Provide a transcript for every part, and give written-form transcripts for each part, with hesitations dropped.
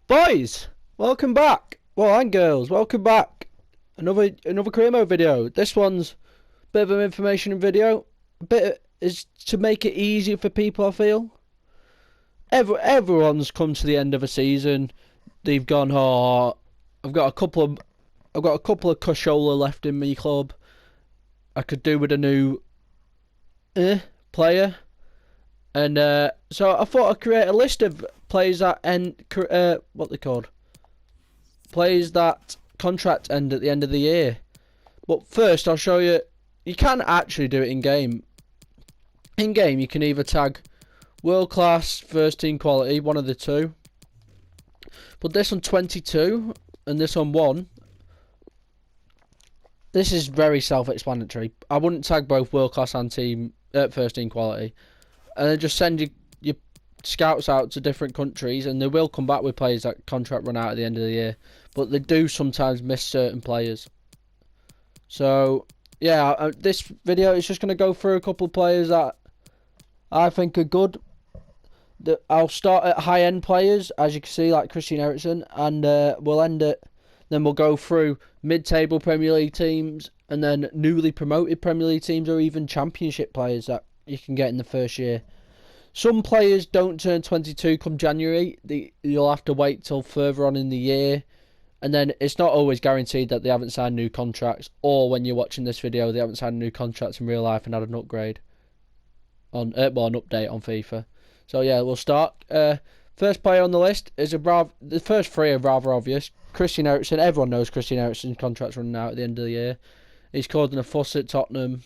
Boys, welcome back. Well, and girls, welcome back. Another career mode video. This one's a bit of an information video. Is to make it easier for people. I feel everyone's come to the end of a season. They've gone, oh, I've got a couple of cashola left in my club. I could do with a new player, and so I thought I'd create a list of players that end what they called players that contract end at the end of the year. But first, I'll show you. You can actually do it in game. In game, you can either tag world class, first team quality, one of the two. But this one 22 and this one 1. This is very self-explanatory. I wouldn't tag both world class and team first team quality, and then just send your scouts out to different countries, and they will come back with players that contract run out at the end of the year. But they do sometimes miss certain players. So yeah, this video is just going to go through a couple of players that I think are good. I'll start at high-end players, as you can see, like Christian Eriksen, and we'll end it. Then we'll go through mid-table Premier League teams, and then newly promoted Premier League teams, or even Championship players that you can get in the first year. Some players don't turn 22 come January. You'll have to wait till further on in the year, and then it's not always guaranteed that they haven't signed new contracts, or when you're watching this video, they haven't signed new contracts in real life and had an upgrade on an update on FIFA. So yeah, we'll start. First player on the list is the first three are rather obvious. Christian Eriksen. Everyone knows Christian Eriksen's contract's running out at the end of the year. He's causing a fuss at Tottenham.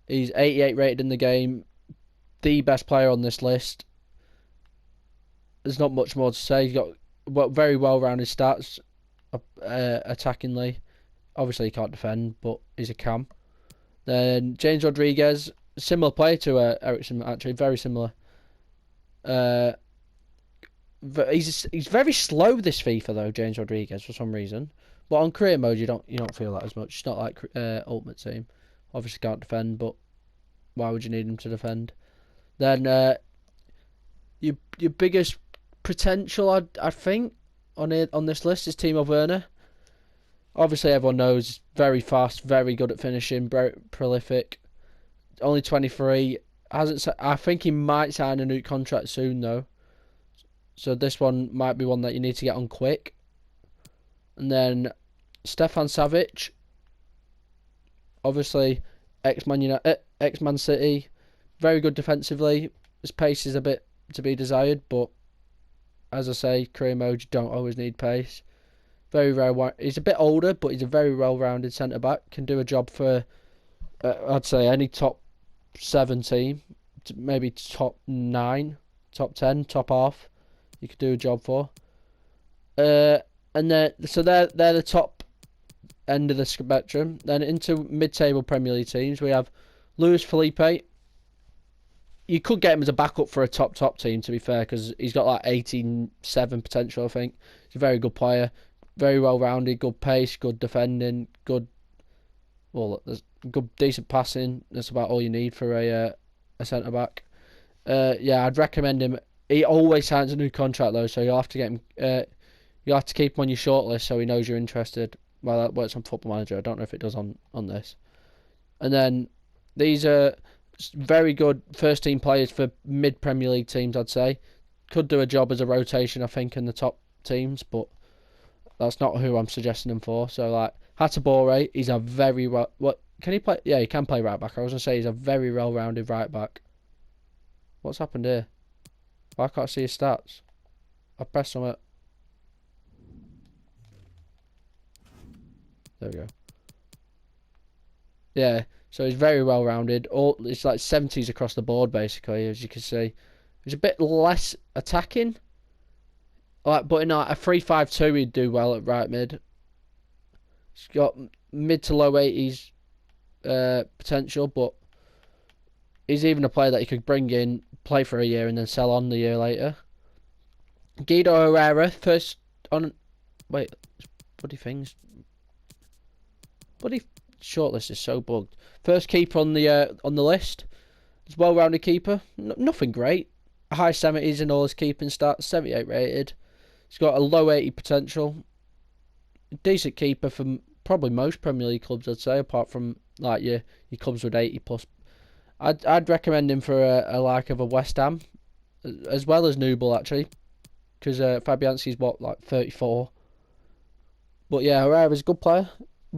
He's 88 rated in the game. The best player on this list. There's not much more to say. He's got very well-rounded stats attackingly. Obviously he can't defend, but he's a cam. Then James Rodriguez, similar player to Eriksen actually, very similar. He's very slow this FIFA though, James Rodriguez, for some reason. But on career mode you don't feel that as much. It's not like Ultimate Team. Obviously can't defend, but why would you need him to defend? Then your biggest potential, I think, on this list is Timo Werner. Obviously everyone knows, very fast, very good at finishing, very prolific. Only 23. I think he might sign a new contract soon though. So this one might be one that you need to get on quick. And then Stefan Savic, obviously ex-Man City, very good defensively. His pace is a bit to be desired, but as I say, career mode, you don't always need pace. He's a bit older, but he's a very well-rounded centre back. Can do a job for I'd say any top 7 team, maybe top 9, top 10, top half. You could do a job for. And they're the top end of the spectrum. Then into mid-table Premier League teams, we have Luis Felipe. You could get him as a backup for a top team, to be fair, because he's got like 87 potential, I think. He's a very good player, very well-rounded, good pace, good defending, decent passing. That's about all you need for a centre-back. Yeah, I'd recommend him. He always signs a new contract though, so you'll have to get him. You'll have to keep him on your shortlist so he knows you're interested. Well, that works on Football Manager. I don't know if it does on this. And then these are very good first team players for mid Premier League teams. I'd say could do a job as a rotation, I think, in the top teams, but that's not who I'm suggesting them for. So like Hatabore, he's a very well. What can he play? Yeah, he can play right back. I was gonna say he's a very well-rounded right back. What's happened here? Why can't I see his stats? I pressed on it. There we go. Yeah, so he's very well rounded. It's like 70s across the board basically, as you can see. He's a bit less attacking. But in a 3-5-2 he'd do well at right mid. He's got mid to low 80s potential, but he's even a player that you could bring in, play for a year, and then sell on the year later. Guido Herrera, first on. Wait, bloody things. Bloody shortlist is so bugged. First keeper on the list. He's a well-rounded keeper. Nothing great. High 70s in all his keeping stats. 78 rated. He's got a low 80 potential. Decent keeper from probably most Premier League clubs, I'd say, apart from like your clubs with 80 plus. I'd recommend him for a like of a West Ham, as well as Noob actually, because Fabianski's what, like 34. But yeah, Herrera's a good player.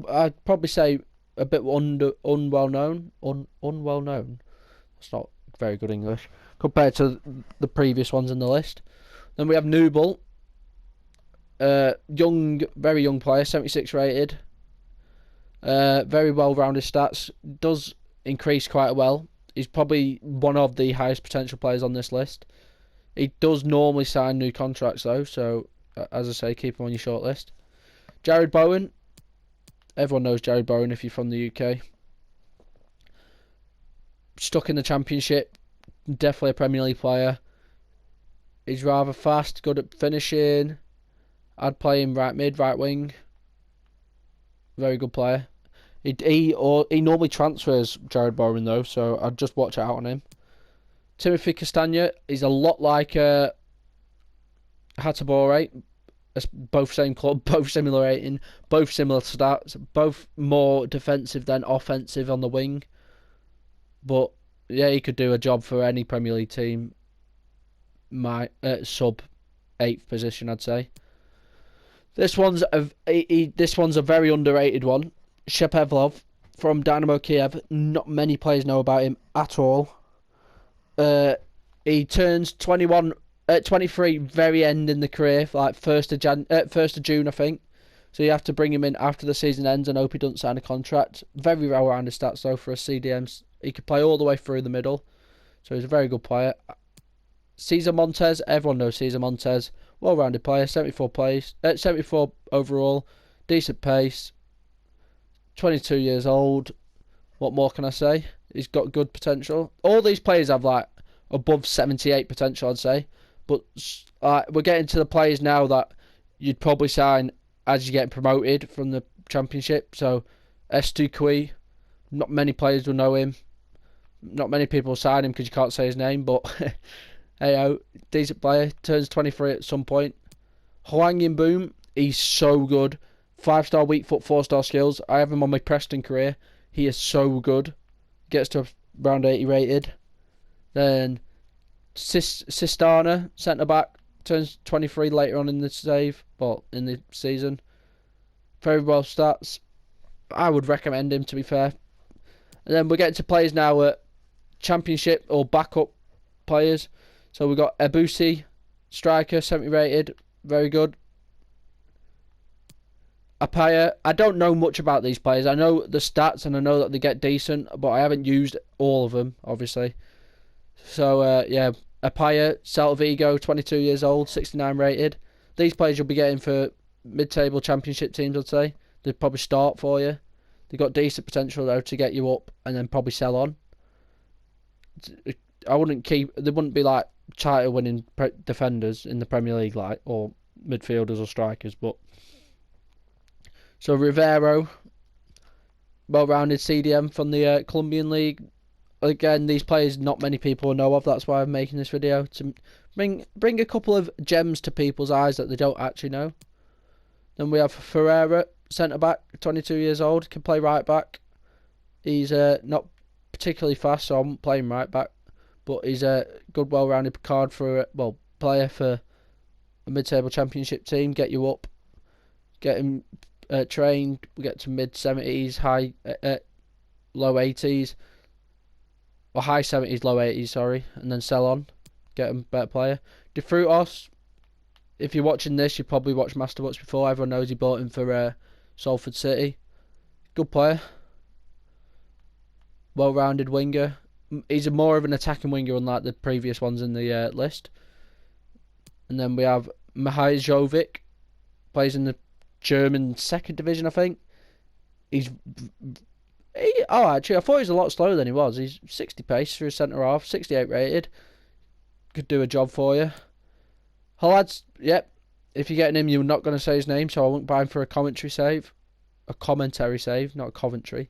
I'd probably say a bit unwell known. Unwell known. That's not very good English compared to the previous ones in the list. Then we have Noob, young, very young player, 76 rated. Very well-rounded stats. Does increase quite well. He's probably one of the highest potential players on this list. He does normally sign new contracts though, so as I say, keep him on your shortlist. Jared Bowen. Everyone knows Jared Bowen if you're from the UK. Stuck in the Championship. Definitely a Premier League player. He's rather fast, good at finishing. I'd play him right mid, right wing. Very good player. He normally transfers, Jared Bowen though, so I'd just watch out on him. Timothy Castagna, he's a lot like Hatabore. Both same club, both similar rating, both similar stats, both more defensive than offensive on the wing. But yeah, he could do a job for any Premier League team. My sub 8th position, I'd say. This one's a very underrated one. Shepevlov from Dynamo Kiev. Not many players know about him at all. He turns 23 very end in the career, like 1st of June, I think. So you have to bring him in after the season ends and hope he doesn't sign a contract. Very well-rounded stats though for a CDM. He could play all the way through the middle, so he's a very good player. Cesar Montes, everyone knows Cesar Montes. Well-rounded player, 74 overall, decent pace. 22 years old. What more can I say? He's got good potential. All these players have like above 78 potential, I'd say. But we're getting to the players now that you'd probably sign as you get promoted from the Championship. So Estukui, not many players will know him. Not many people will sign him because you can't say his name. But hey, decent player. Turns 23 at some point. Hwang Yin-boom, he's so good. 5-star weak foot, 4-star skills. I have him on my Preston career. He is so good. Gets to around 80 rated. Then Sistana, centre back, turns 23 later on in the in the season. Very well stats. I would recommend him, to be fair. And then we're getting to players now at Championship or backup players. So we've got Ebusi, striker, 70 rated, very good. Apaya, I don't know much about these players. I know the stats and I know that they get decent, but I haven't used all of them, obviously. So, yeah, Apaya, Celta Vigo, 22 years old, 69 rated. These players you'll be getting for mid-table Championship teams, I'd say. They'd probably start for you. They've got decent potential, though, to get you up and then probably sell on. They wouldn't be like title-winning defenders in the Premier League, like, or midfielders or strikers, but... So Rivero, well-rounded CDM from the Colombian League. Again, these players not many people know of. That's why I'm making this video, to bring a couple of gems to people's eyes that they don't actually know. Then we have Ferreira, centre-back, 22 years old, can play right-back. He's not particularly fast, so I won't play him right-back. But he's a good, well-rounded player for a mid-table Championship team. Get you up, get him trained. We get to mid-70s, low 80s. Or high 70s, low 80s, sorry. And then sell on. Get him better player. De Frutos, if you're watching this, you probably watched Masterbucks before. Everyone knows he bought him for Salford City. Good player. Well-rounded winger. He's more of an attacking winger, unlike the previous ones in the list. And then we have Mihai Jovic. Plays in the German second division, I think. Actually, I thought he was a lot slower than he was. He's 60 pace for a centre half, 68 rated. Could do a job for you. Halad's, yep. If you're getting him, you're not going to say his name, so I won't buy him for a commentary save. A commentary save, not a Coventry.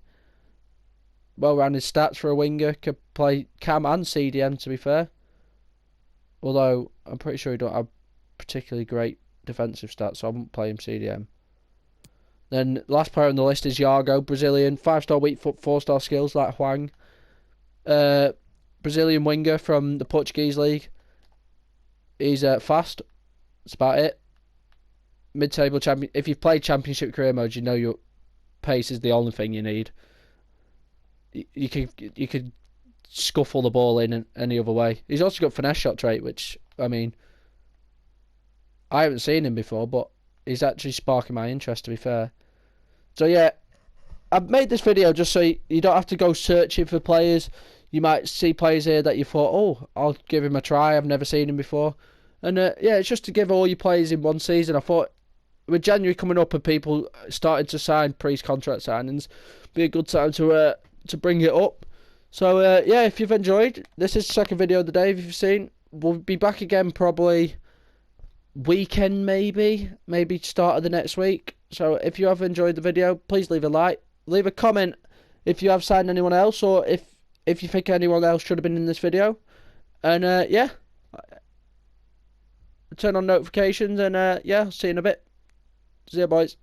Well-rounded stats for a winger. Could play cam and CDM, to be fair. Although, I'm pretty sure he don't have particularly great defensive stats, so I won't play him CDM. Then last player on the list is Yago, Brazilian, 5-star weak foot, 4-star skills like Huang. Brazilian winger from the Portuguese league. He's fast. That's about it. Mid-table champion. If you've played Championship career mode, you know your pace is the only thing you need. You could scuffle the ball in any other way. He's also got finesse shot trait, which, I mean, I haven't seen him before, but he's actually sparking my interest, to be fair. So yeah, I've made this video just so you don't have to go searching for players. You might see players here that you thought, oh, I'll give him a try. I've never seen him before. And yeah, it's just to give all your players in one season. I thought with January coming up and people starting to sign pre-contract signings, be a good time to bring it up. So yeah, if you've enjoyed, this is the second video of the day. If you've seen, we'll be back again probably weekend, maybe start of the next week. So if you have enjoyed the video, please leave a like, leave a comment if you have signed anyone else, or if you think anyone else should have been in this video. And yeah, turn on notifications, and yeah, I'll see you in a bit. See you, boys.